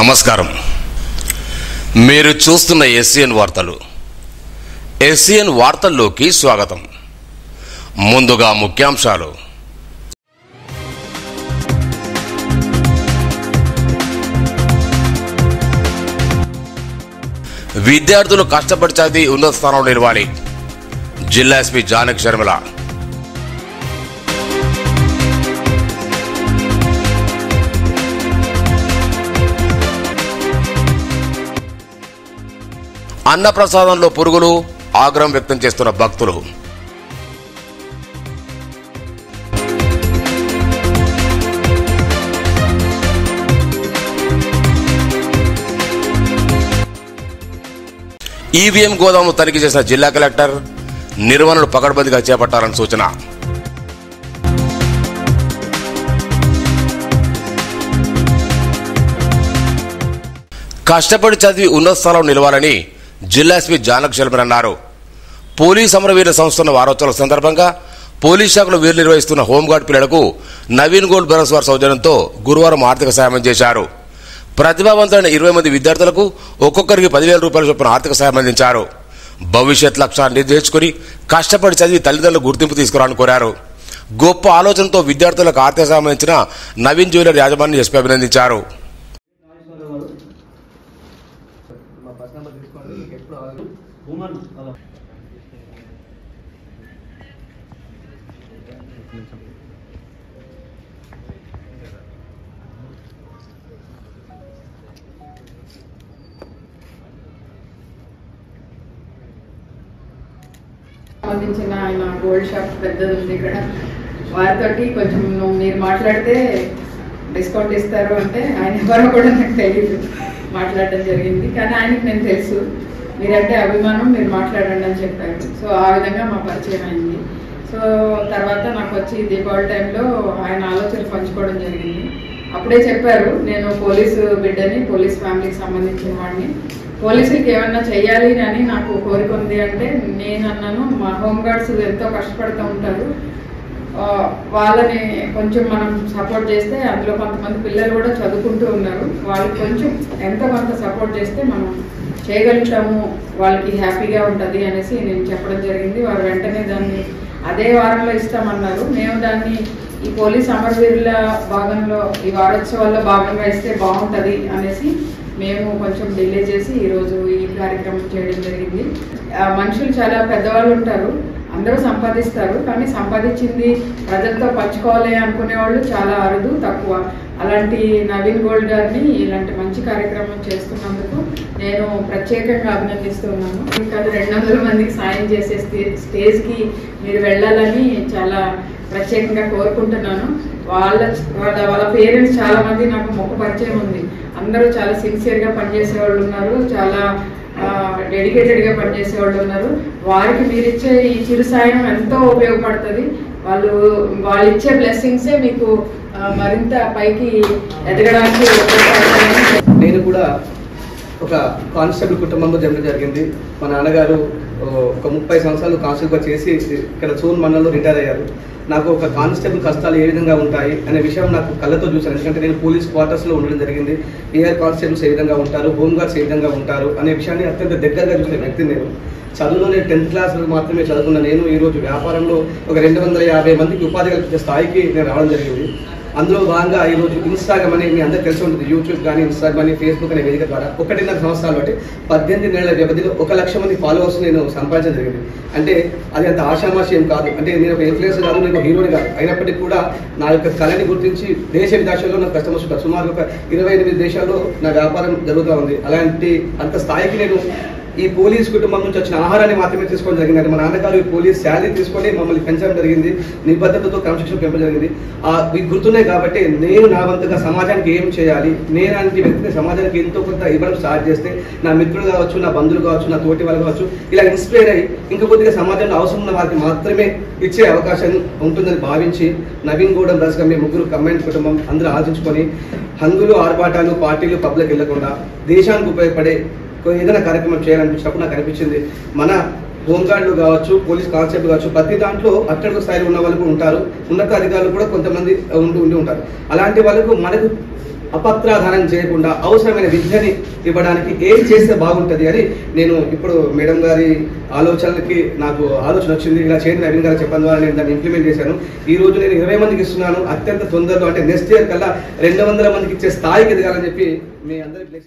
నమస్కారం. మీరు చూస్తున్న ఎస్సీఎన్ వార్తలు. ఎస్సీఎన్ వార్తల్లోకి స్వాగతం. ముందుగా ముఖ్యాంశాలు. విద్యార్థులు కష్టపడి చదివి ఉన్నత స్థానంలో నిలవాలి. జిల్లా ఎస్పీ జానకి శర్మిల. అన్నప్రసాదంలో పురుగులు, ఆగ్రహం వ్యక్తం చేస్తున్న భక్తులు. ఈవీఎం గోదాము తనిఖీ చేసిన జిల్లా కలెక్టర్, నిర్వహణను పకడ్బందీగా చేపట్టాలని సూచన. కష్టపడి చదివి ఉన్నత స్థానంలో నిలవాలని జిల్లా ఎస్పీ జానకి శర్మిల అన్నారు. పోలీస్ అమరవీరుల సంస్థ వారోత్సవాల సందర్భంగా పోలీస్ శాఖలో వీరు నిర్వహిస్తున్న హోంగార్డ్ పిల్లలకు నవీన్ గోల్డ్ బ్రదర్స్ వారి సౌజన్యంతో గురువారం ఆర్థిక సాయం చేశారు. ప్రతిభావంతులైన 20 మంది విద్యార్థులకు ఒక్కొక్కరికి 10,000 రూపాయల చొప్పున ఆర్థిక సాయం అందించారు. భవిష్యత్ లక్ష్యాన్ని నిర్దేశించుకుని కష్టపడి చదివి తల్లిదండ్రులకు గుర్తింపు తీసుకురావాలని కోరారు. గొప్ప ఆలోచనతో విద్యార్థులకు ఆర్థిక సాయం అందించిన నవీన్ జ్యువెలర్ యాజమాన్యాన్ని ఎస్పీ అభినందించారు. సంబంధించిన ఆయన గోల్డ్ షాప్ పెద్దది ఉంది ఇక్కడ, వారితోటి కొంచెం మీరు మాట్లాడితే డిస్కౌంట్ ఇస్తారు అంటే ఆయన ఎవరో కూడా నాకు తెలియదు, మాట్లాడడం జరిగింది. కానీ ఆయనకి నేను తెలుసు, మీరంటే అభిమానం, మీరు మాట్లాడండి అని చెప్పారు. సో ఆ విధంగా మా పరిచయం అయింది. సో తర్వాత నాకు వచ్చి దీపావళి టైంలో ఆయన ఆలోచనలు పంచుకోవడం జరిగింది. అప్పుడే చెప్పారు, నేను పోలీసు బిడ్డని, పోలీస్ ఫ్యామిలీకి సంబంధించిన వాడిని, పోలీసులకి ఏమన్నా చెయ్యాలి అని నాకు కోరిక ఉంది అంటే నేను అన్నాను, మా హోంగార్డ్స్ ఎంతో కష్టపడుతూ ఉంటారు, వాళ్ళని కొంచెం మనం సపోర్ట్ చేస్తే, అందులో కొంతమంది పిల్లలు కూడా చదువుకుంటూ ఉన్నారు, వాళ్ళకి కొంచెం ఎంతో కొంత సపోర్ట్ చేస్తే మనం చేయగలుగుతాము, వాళ్ళకి హ్యాపీగా ఉంటుంది అనేసి నేను చెప్పడం జరిగింది. వారు వెంటనే దాన్ని అదే వారంలో ఇస్తామన్నారు. మేము దాన్ని ఈ పోలీస్ అమరవీరుల భాగంలో, ఈ వారోత్సవాల్లో భాగంగా ఇస్తే బాగుంటుంది అనేసి మేము కొంచెం డిలే చేసి ఈరోజు ఈ కార్యక్రమం చేయడం జరిగింది. మనుషులు చాలా పెద్దవాళ్ళు ఉంటారు, అందరూ సంపాదిస్తారు, కానీ సంపాదించింది ప్రజలతో పంచుకోవాలి అనుకునే వాళ్ళు చాలా అరుదు, తక్కువ. అలాంటి నవీన్ గోల్డ్ గారిని ఇలాంటి మంచి కార్యక్రమం చేస్తున్నందుకు నేను ప్రత్యేకంగా అభినందిస్తున్నాను. ఇంకా 200 మందికి సాయం చేసే స్టేజ్కి మీరు వెళ్ళాలని చాలా ప్రత్యేకంగా కోరుకుంటున్నాను. వాళ్ళ పేరెంట్స్ చాలా మంది నాకు మొక్క పరిచయం ఉంది, అందరూ చాలా సిన్సియర్గా పనిచేసే వాళ్ళు ఉన్నారు, చాలా డెడికేటెడ్గా పనిచేసే వాళ్ళు ఉన్నారు. వారికి మీరు ఇచ్చే ఈ చిరు సాయం ఎంతో ఉపయోగపడుతుంది. వాళ్ళు ఇచ్చే బ్లెస్సింగ్సే మీకు మరింత పైకి ఎదగడానికి ఉపయోగపడతాయని. నేను కూడా ఒక కానిస్టేబుల్ కుటుంబంలో జరగడం జరిగింది. మా నాన్నగారు ఒక 30 సంవత్సరాలు కానిస్టేబుల్గా చేసి ఇక్కడ సూన్ మండలంలో రిటైర్ అయ్యారు. నాకు ఒక కానిస్టేబుల్ కష్టాలు ఏ విధంగా ఉంటాయి అనే విషయం నాకు కళ్ళతో చూశాను. ఎందుకంటే నేను పోలీస్ క్వార్టర్స్లో ఉండడం జరిగింది. ఏఆర్ కానిస్టేబుల్స్ ఏ విధంగా ఉంటారు, హోంగార్డ్స్ ఏ విధంగా ఉంటారు అనే విషయాన్ని అత్యంత దగ్గరగా చూసిన వ్యక్తి నేను. చదువులో నేను 10th క్లాస్ మాత్రమే చదువుకున్న నేను ఈరోజు వ్యాపారంలో ఒక 250 మందికి ఉపాధి కల్పించే స్థాయికి నేను రావడం జరిగింది. అందులో భాగంగా ఈరోజు ఇన్స్టాగ్రామ్ అని మీ అందరికీ తెలిసి ఉంటుంది, యూట్యూబ్ కానీ ఇన్స్టాగ్రామ్ అని ఫేస్బుక్ అనే వేదిక ద్వారా 1.5 సంవత్సరాలు బట్టి 18 నెలల వ్యవధిలో 1 లక్ష మంది ఫాలోవర్స్ నేను సంపాదించడం జరిగింది. అంటే అది అంత ఆషామాషి ఏం కాదు. అంటే నేను ఒక ఇన్ఫ్లుయెన్సర్ కాదు, నేను హీరోని కాదు. అయినప్పటికీ కూడా నా యొక్క కళని గుర్తించి దేశ విదేశాల్లో నాకు కస్టమర్స్ ఉంటారు. సుమారు ఒక 28 దేశాల్లో నా వ్యాపారం జరుగుతూ ఉంది. అలాంటి అంత స్థాయికి నేను ఈ పోలీస్ కుటుంబం నుంచి వచ్చిన ఆహారాన్ని మాత్రమే తీసుకోవడం జరిగింది. మా నాన్నగారు ఈ పోలీస్ శాలరీ తీసుకొని మమ్మల్ని పెంచడం జరిగింది, నిబద్ధతతో క్రమశిక్షణ పెంచడం జరిగింది. ఇవి గుర్తున్నాయి కాబట్టి నేను నా వంతుగా సమాజానికి ఏం చేయాలి, నేను అలాంటి వ్యక్తిని సమాజానికి ఎంతో కొంత ఇవ్వడం స్టార్ట్ చేస్తే నా మిత్రులు కావచ్చు, నా బంధువులు కావచ్చు, నా తోటి వాళ్ళు కావచ్చు, ఇలా ఇన్స్పైర్ అయ్యి ఇంకా కొద్దిగా సమాజంలో అవసరం ఉన్న వారికి మాత్రమే ఇచ్చే అవకాశం ఉంటుందని భావించి నవీన్ గౌడ్ బ్రదర్స్గా మేము ముగ్గురు కంబైన్ కుటుంబం అందరూ ఆలోచించుకొని హంగులు, ఆర్భాటాలు, పార్టీలు, పబ్లకు వెళ్ళకుండా దేశానికి ఉపయోగపడే ఏదైనా కార్యక్రమం చేయాలనిపించినప్పుడు నాకు అనిపించింది, మన హోంగార్డులు కావచ్చు, పోలీస్ కానిస్టేబుల్ కావచ్చు, ప్రతి దాంట్లో అత్యధిక స్థాయిలో ఉన్న వాళ్ళు ఉంటారు, ఉన్నత అధికారులు కూడా కొంతమంది ఉండి ఉంటారు. అలాంటి వాళ్ళకు మనకు అపత్రాధానం చేయకుండా అవసరమైన విద్యని ఇవ్వడానికి ఏం చేస్తే బాగుంటుంది అని నేను ఇప్పుడు మేడం గారి ఆలోచనలకి నాకు ఆలోచన వచ్చింది. ఇలా చేయండి నవీన్ గారు చెప్పడం ద్వారా నేను దాన్ని ఇంప్లిమెంట్ చేశాను. ఈ రోజు నేను 20 మందికి ఇస్తున్నాను. అత్యంత తొందరలో అంటే నెక్స్ట్ ఇయర్ కల్లా 200 మందికి ఇచ్చే స్థాయికి ఎదగాలని చెప్పి మీ అందరికీ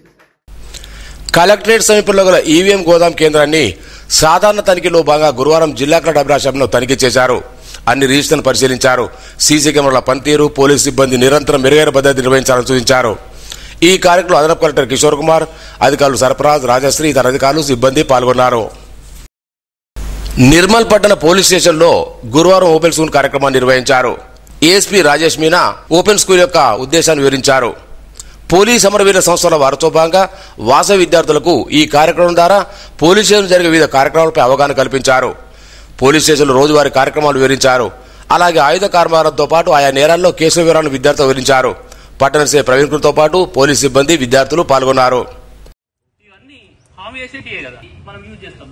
కలెక్టరేట్ సమీపంలో గల ఈవీఎం గోదాం కేంద్రాన్ని సాధారణ తనిఖీలో భాగంగా గురువారం జిల్లా కలెక్టర్ అభిలాషంలో తనిఖీ చేశారు. అన్ని రిజిస్టర్లను పరిశీలించారు. సీసీ కెమెరాల పనితీరు, పోలీసు సిబ్బంది నిరంతరం మెరుగైన భద్రత నిర్వహించాలని సూచించారు. ఈ కార్యక్రమంలో అదనపు కలెక్టర్ కిషోర్ కుమార్, అధికారులు సర్ఫరాజ్, రాజశ్రీ, ఇతర అధికారులు, సిబ్బంది పాల్గొన్నారు. నిర్మల్ పట్టణ పోలీస్ స్టేషన్లో గురువారం ఓపెన్ స్కూల్ కార్యక్రమాన్ని నిర్వహించారు. ASP Rajesh Meena open school యొక్క ఉద్దేశాన్ని వివరించారు. పోలీస్ అమరవీరుల సంస్థల వారితో భాగంగా వాసవి విద్యార్థులకు ఈ కార్యక్రమం ద్వారా పోలీస్ స్టేషన్ జరిగే వివిధ కార్యక్రమాలపై అవగాహన కల్పించారు. పోలీస్ స్టేషన్లో రోజువారీ కార్యక్రమాలు వివరించారు. అలాగే ఆయుధ కార్మారంతో పాటు ఆయా నేరాల్లో కేసుల వివరాలను విద్యార్థులు వివరించారు. పట్టణ సీఐ ప్రవీణ్ కుమార్తో పాటు పోలీస్ సిబ్బంది, విద్యార్థులు పాల్గొన్నారు. ఇవన్నీ హామీ వేసేటియే కదా మనం యూజ్ చేస్తాం.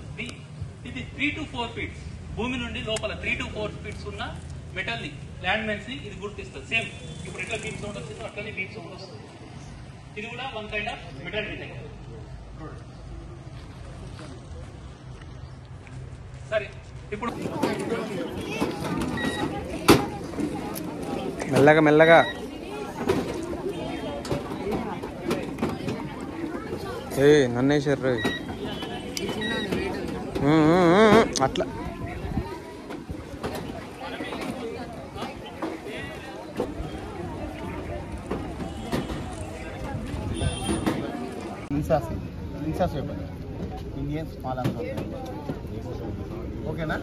ఇది 3 to 4 feet భూమి నుండి లోపల 3 to 4 feet ఉన్న మెటల్ ని, ల్యాండ్ మైన్స్ ని ఇది గుర్తిస్తుంది. సేమ్ ఇప్పుడు ఎట్లా బీప్ సౌండ్ వస్తుందో అట్లనే బీప్ సౌండ్ వస్తుంది. ఇది కూడా one kind of metal detector. సరే, ఇప్పుడు మెల్లగా మెల్లగా నన్నేసారు అట్లా ఇండియన్ స్మాల్ అంత ఓకేనా?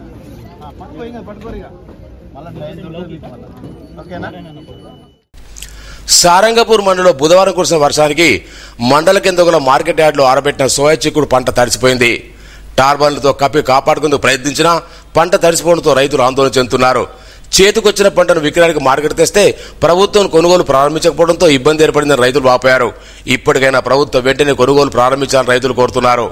పట్టుకోరిగా మళ్ళీ ఓకేనా? సారంగపూర్ మండలంలో బుధవారం కురిసిన వర్షానికి మండల కింద గల మార్కెట్ యార్డులో ఆరబెట్టిన సోయా చిక్కుడు పంట తడిసిపోయింది. టార్బాన్లతో కప్పి కాపాడుకుందుకు ప్రయత్నించినా పంట తడిసిపోవడంతో రైతులు ఆందోళన చెందుతున్నారు. చేతికొచ్చిన పంటను విక్రయానికి మార్కెట్ తెస్తే ప్రభుత్వం కొనుగోలు ప్రారంభించకపోవడంతో ఇబ్బంది ఏర్పడిందని రైతులు వాపోయారు. ఇప్పటికైనా ప్రభుత్వం వెంటనే కొనుగోలు ప్రారంభించాలని రైతులు కోరుతున్నారు.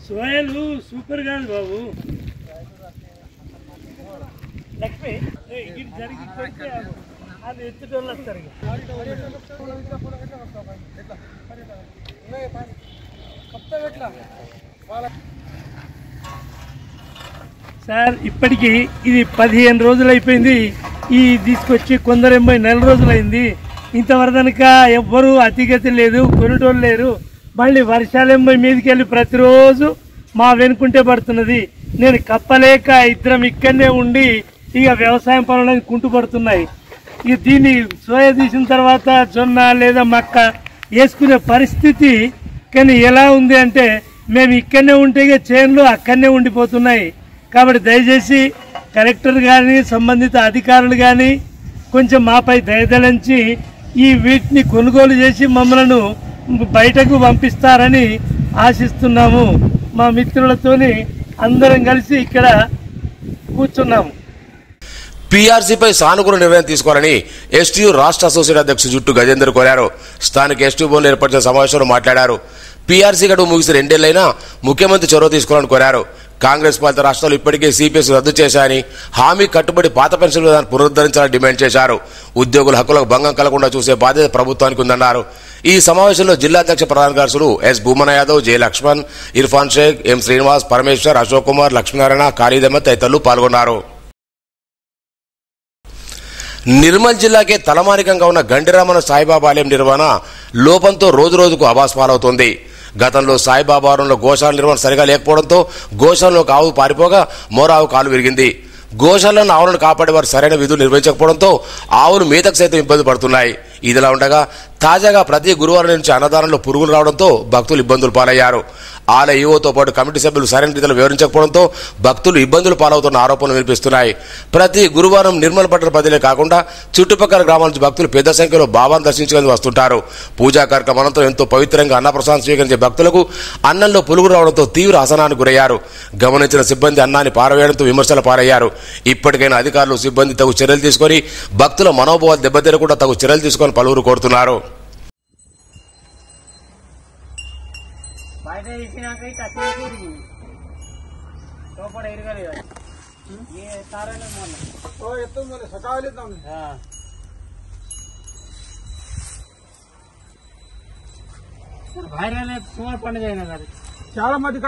సోయాలు సూపర్ కాదు బాబు. లక్ష్మి జరిగి అది ఎత్తుటోళ్ళు వస్తారు. సార్ ఇప్పటికీ ఇది 15 రోజులు అయిపోయింది. ఈ తీసుకొచ్చి కొందరు నెల రోజులైంది. ఇంతవరదనక ఎవ్వరూ అతిగతి లేదు, కొనుటోళ్ళు లేరు. మళ్ళీ వర్షాలెంబై మీదకి వెళ్ళి ప్రతిరోజు మా వెనుకుంటే పడుతున్నది. నేను కప్పలేక ఇద్దరం ఇక్కడనే ఉండి ఇక వ్యవసాయం పనులను కుంటుపడుతున్నాయి. ఇక దీన్ని సోయా తీసిన తర్వాత జొన్న లేదా మక్క వేసుకునే పరిస్థితి కానీ ఎలా ఉంది అంటే మేము ఇక్కడనే ఉంటే ఇక చేనులు అక్కడనే ఉండిపోతున్నాయి. కాబట్టి దయచేసి కలెక్టర్ కానీ సంబంధిత అధికారులు కానీ కొంచెం మాపై దయదలంచి ఈ వీటిని కొనుగోలు చేసి మమ్మలను బయటకు పంపిస్తారని ఆశిస్తున్నాము. మా మిత్రులతోని అందరం కలిసి ఇక్కడ కూర్చున్నాము. పీఆర్సీపై సానుకూల నిర్ణయం తీసుకోవాలని ఎస్టీయూ రాష్ట్ర అసోసియేట్ అధ్యక్షుడు జుట్టు గజేందర్ కోరారు. స్థానిక ఎస్టీ భవన్లో ఏర్పడిన సమావేశంలో మాట్లాడారు. పీఆర్సీ గడువు ముగిసి 2 ఏళ్లైనా ముఖ్యమంత్రి చొరవ తీసుకోవాలని కోరారు. కాంగ్రెస్ పాలిత రాష్ట్రాలు ఇప్పటికే సిపిఎస్ రద్దు చేశాయని, హామీ కట్టుబడి పాత పెన్షన్ విధానం పునరుద్ధరించాలని డిమాండ్ చేశారు. ఉద్యోగుల హక్కులకు భంగం కలగకుండా చూసే బాధ్యత ప్రభుత్వానికి ఉందన్నారు. ఈ సమావేశంలో జిల్లా అధ్యక్ష ప్రధాన కార్యదర్శులు ఎస్ భూమన యాదవ్, జె లక్ష్మణ్, ఇర్ఫాన్ షేక్, ఎం శ్రీనివాస్, పరమేశ్వర్, అశోక్ కుమార్, లక్ష్మీనారాయణ, ఖాళీద్ అహ్మద్ తదితరులు పాల్గొన్నారు. నిర్మల్ జిల్లాకే తలమానికంగా ఉన్న గండిరామన సాయిబాబా ఆలయం నిర్వహణ లోపంతో రోజురోజుకు అబాస్పాలవుతోంది. గతంలో సాయిబాబారంలో గోశాల నిర్వహణ సరిగా లేకపోవడంతో గోశాలలో ఆవు పారిపోగా మోరావు కాలు విరిగింది. గోశాలను ఆవులను కాపాడే వారు సరైన విధులు నిర్వహించకపోవడంతో ఆవులు మేతకు సైతం ఇబ్బంది పడుతున్నాయి. ఇదిలా ఉండగా తాజాగా ప్రతి గురువారం నుంచి అన్నదానంలో పురుగులు రావడంతో భక్తులు ఇబ్బందులు పాలయ్యారు. ఆలయ ఈవోతో పాటు కమిటీ సభ్యులు సరైన రీతిలో వివరించకపోవడంతో భక్తులు ఇబ్బందులు పాలవుతున్న ఆరోపణలు వినిపిస్తున్నాయి. ప్రతి గురువారం నిర్మల్ పట్టణ ప్రజలే కాకుండా చుట్టుపక్కల గ్రామాల నుంచి భక్తులు పెద్ద సంఖ్యలో బాబాను దర్శించుకుని వస్తుంటారు. పూజా కార్యక్రమం అనంతరం ఎంతో పవిత్రంగా అన్నప్రసాదం స్వీకరించే భక్తులకు అన్నంలో పులుగులు రావడంతో తీవ్ర అసహనానికి గురయ్యారు. గమనించిన సిబ్బంది అన్నాన్ని పారవేయడంతో విమర్శల పాలయ్యారు. ఇప్పటికైనా అధికారులు, సిబ్బంది తగు చర్యలు తీసుకొని భక్తుల మనోభావాలు దెబ్బతినకుండా తగు చర్యలు తీసుకొని పలువురు కోరుతున్నారు. చాలా మంది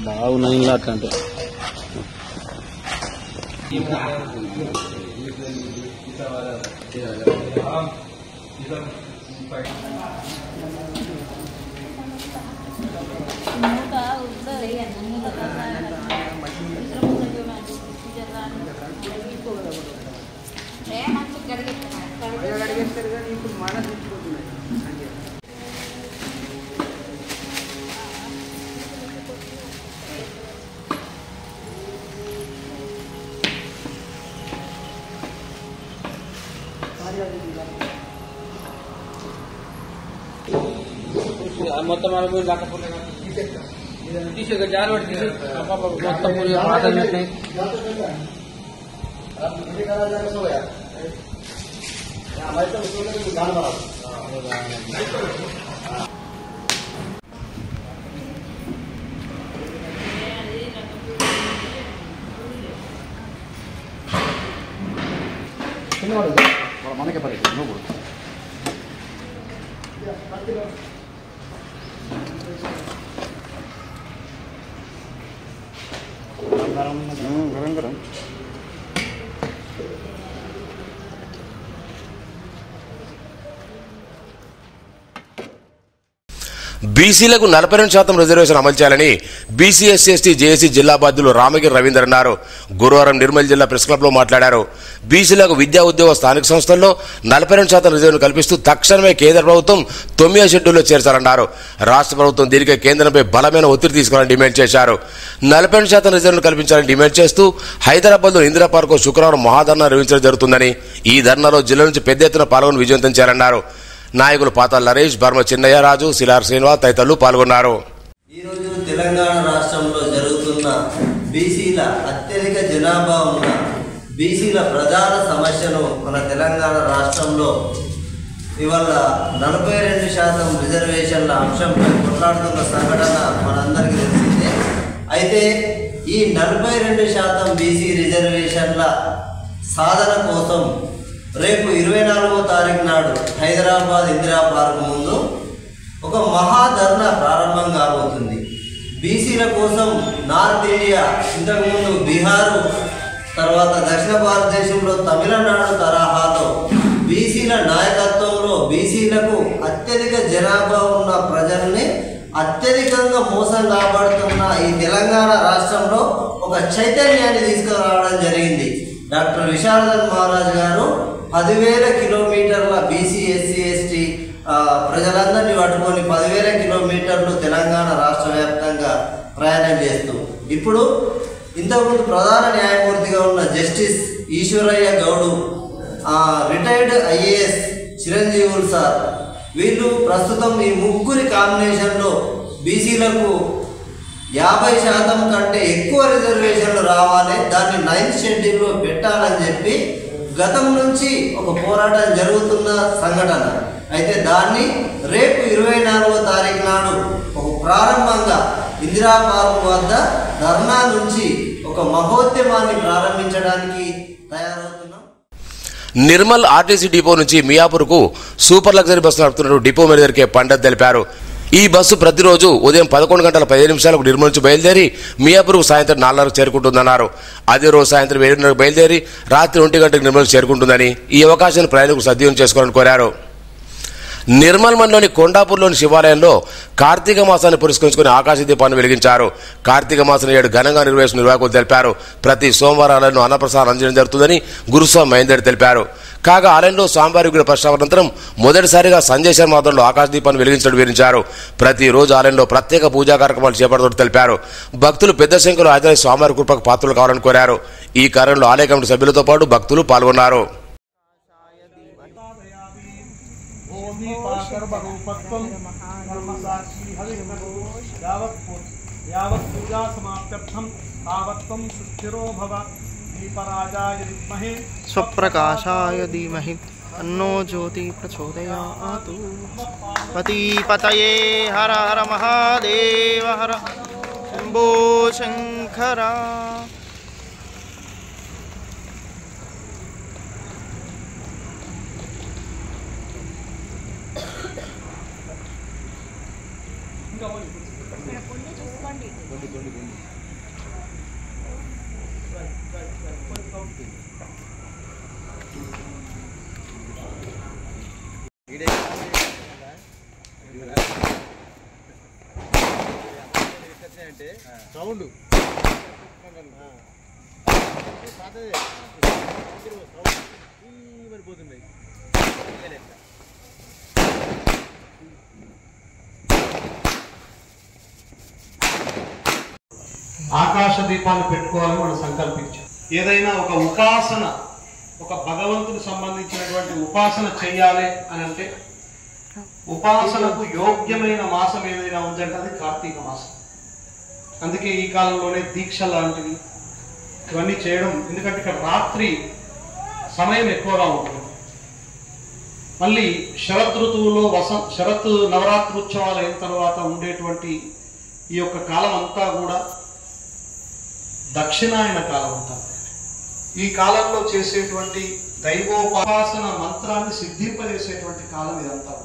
బాగున్నాయి ఇలా అంటే మొత్తం తీసే జారి పట్టి మొత్తం పాటలు మనకే పరిస్థితి నువ్వు గరం గరం బీసీలకు 42% రిజర్వేషన్ అమలు చేయాలని బీసీ ఎస్సీ ఎస్టీ జేఏసీ జిల్లా బాధ్యులు రామగిరి రవీందర్ అన్నారు. గురువారం నిర్మల్ జిల్లా ప్రెస్ క్లబ్ లో మాట్లాడారు. బీసీలకు విద్యా ఉద్యోగ స్థానిక సంస్థల్లో 42% రిజర్వేషన్ కల్పిస్తూ తక్షణమే కేంద్ర ప్రభుత్వం 9వ షెడ్యూల్లో చేర్చాలన్నారు. రాష్ట్ర ప్రభుత్వం దీనికే కేంద్రంపై బలమైన ఒత్తిడి తీసుకోవాలని డిమాండ్ చేశారు. 42% రిజర్వేషన్ కల్పించాలని డిమాండ్ చేస్తూ హైదరాబాద్ లో ఇందిరా పార్క్ శుక్రవారం మహాధర్నా నిర్వహించడం జరుగుతుందని, ఈ ధర్నాలో జిల్లా నుంచి పెద్ద ఎత్తున పాల్గొని విజయవంతం చేయాలన్నారు. నాయకులు పాతాల నరేష్, బర్మ చిన్నయ్య రాజు, శిలార్ శ్రీనివాస్ తదితరులు పాల్గొన్నారు. ఈరోజు తెలంగాణ రాష్ట్రంలో జరుగుతున్న బీసీల అత్యధిక జనాభా ఉన్న బీసీల ప్రధాన సమస్యను మన తెలంగాణ రాష్ట్రంలో ఇవాళ 42% రిజర్వేషన్ల అంశంపై కొట్లాడుతున్న సంఘటన మనందరికీ తెలిసిందే. అయితే ఈ 42% బీసీ రిజర్వేషన్ల సాధన కోసం రేపు 24వ తారీఖు నాడు హైదరాబాద్ ఇందిరా పార్క్ ముందు ఒక మహాధర్నా ప్రారంభం కాబోతుంది. బీసీల కోసం నార్త్ ఇండియా, ఇంతకుముందు బీహారు, తర్వాత దక్షిణ భారతదేశంలో తమిళనాడు తరహాలో బీసీల నాయకత్వంలో బీసీలకు అత్యధిక జనాభా ఉన్న ప్రజల్ని అత్యధికంగా మోసం కాబడుతున్న ఈ తెలంగాణ రాష్ట్రంలో ఒక చైతన్యాన్ని తీసుకురావడం జరిగింది. డాక్టర్ విశారదన్ మహారాజ్ గారు 10,000 కిలోమీటర్ల బీసీ ఎస్సీ ఎస్టీ ప్రజలందరినీ పట్టుకొని 10,000 కిలోమీటర్లు తెలంగాణ రాష్ట్ర వ్యాప్తంగా ప్రయాణం చేస్తూ ఇప్పుడు ఇంతకుముందు ప్రధాన న్యాయమూర్తిగా ఉన్న జస్టిస్ ఈశ్వరయ్య గౌడు, రిటైర్డ్ ఐఏఎస్ చిరంజీవులు సార్, వీళ్ళు ప్రస్తుతం ఈ ముగ్గురి కాంబినేషన్లో బీసీలకు 50% కంటే ఎక్కువ రిజర్వేషన్లు రావాలి, దాన్ని 9th షెడ్యూల్లో పెట్టాలని చెప్పి గతం నుంచి ఒక పోరాటం జరుగుతున్న సంఘటన. అయితే దాన్ని రేపు 24వ తారీఖు నాడు ఒక ప్రారంభంగా ఇందిరా పార్క్ వద్ద ధర్నా నుంచి ఒక మహోద్యమాన్ని ప్రారంభించడానికి తయారవుతున్నాం. నిర్మల్ ఆర్టీసీ డిపో నుంచి మియాపూర్కు సూపర్ లగ్జరీ బస్సు నడుపుతున్నట్టు డిపో మేనేజర్ కె పండత్ తెలిపారు. ఈ బస్సు ప్రతిరోజు ఉదయం 11:15 నిర్మల్ నుంచి బయలుదేరి మియాపూర్కు సాయంత్రం 4:30 చేరుకుంటుందన్నారు. అదే రోజు సాయంత్రం 7:30 బయలుదేరి రాత్రి 1 గంటకు నిర్మల్ చేరుకుంటుందని, ఈ అవకాశాన్ని ప్రయాణికులు సద్వినియోగం చేసుకోవాలని కోరారు. నిర్మల్ మండలోని కొండాపూర్లోని శివాలయంలో కార్తీక మాసాన్ని పురస్కరించుకుని ఆకాశ దీపాన్ని వెలిగించారు. కార్తీక మాసం 7 ఘనంగా నిర్వహిస్తున్న నిర్వాహకులు తెలిపారు. ప్రతి సోమవారం ఆలయంలో అన్నప్రసాదం అందించడం జరుగుతుందని గురుస్వామి మహేందర్ తెలిపారు. కాగా ఆలయంలో స్వామివారి విగ్రహ ప్రతిష్టాపనంతరం మొదటిసారిగా సంజయ్ శర్మ ఆధ్వర్యంలో ఆకాశ దీపాన్ని వెలిగించడం వివరించారు. ప్రతిరోజు ఆలయంలో ప్రత్యేక పూజా కార్యక్రమాలు చేపడుతున్నట్టు తెలిపారు. భక్తులు పెద్ద సంఖ్యలో హాజరై స్వామివారి కృపకు పాత్రలు కావాలని కోరారు. ఈ కార్యంలో ఆలయ కమిటీ సభ్యులతో పాటు భక్తులు పాల్గొన్నారు. रूपत्वं कर्मसाक्षी हविर्भवो यावत् पूजा समाप्त्यर्थं तावत्त्वं सुस्थिरो भव दीपराजाय विद्महे स्वप्रकाशाय धीमहि तन्नो ज्योति प्रचोदयात्। पतिपतये हर हर महादेव हर शंभो शंकर। సౌండ్ పోతున్నాయి. ఆకాశ దీపాన్ని పెట్టుకోవాలని మనం సంకల్పించాం. ఏదైనా ఒక ఉపాసన, ఒక భగవంతుడికి సంబంధించినటువంటి ఉపాసన చెయ్యాలి అని అంటే ఉపాసనకు యోగ్యమైన మాసం ఏదైనా ఉందంటే అది కార్తీక మాసం. అందుకే ఈ కాలంలోనే దీక్ష లాంటివి ఇవన్నీ చేయడం. ఎందుకంటే ఇక్కడ రాత్రి సమయం ఎక్కువగా ఉంటుంది. మళ్ళీ శరత్ ఋతువులో శరత్ నవరాత్రి ఉత్సవాలు అయిన తర్వాత ఉండేటువంటి ఈ యొక్క కాలం అంతా కూడా దక్షిణాయన కాలం అంటారు. ఈ కాలంలో చేసేటువంటి దైవోపాసన మంత్రాన్ని సిద్ధింపజేసేటువంటి కాలం ఇదంతా.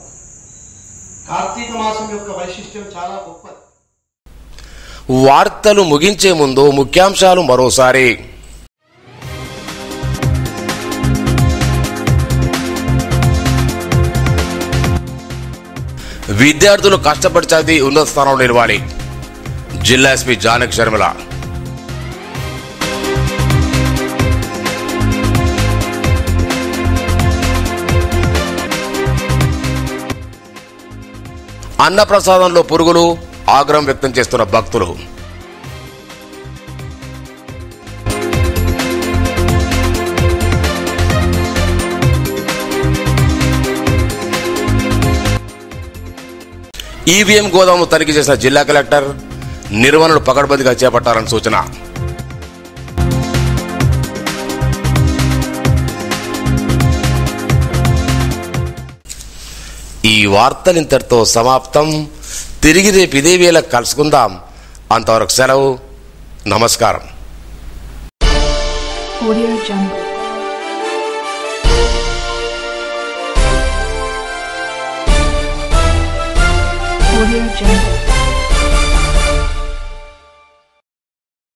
కార్తీక మాసం యొక్క వైశిష్ట్యం చాలా గొప్పది. వార్తలు ముగించే ముందు ముఖ్యాంశాలు మరోసారి. విద్యార్థులు కష్టపడి చదివి ఉన్నత స్థానంలో నిలవాలి. జిల్లా ఎస్పీ జానక్ శర్మిల. అన్నప్రసాదంలో పురుగులు, ఆగ్రహం వ్యక్తం చేస్తున్న భక్తులు. ఈవీఎం గోదామును తనిఖీ చేసిన జిల్లా కలెక్టర్. నిర్వహణను పకడ్బందీగా చేపట్టాలని సూచన. ఈ వార్తలు ఇంతటితో సమాప్తం. తిరిగి రేపు ఇదే వేళ కలుసుకుందాం. అంతవరకు సెలవు. నమస్కారం. Audio Jungle.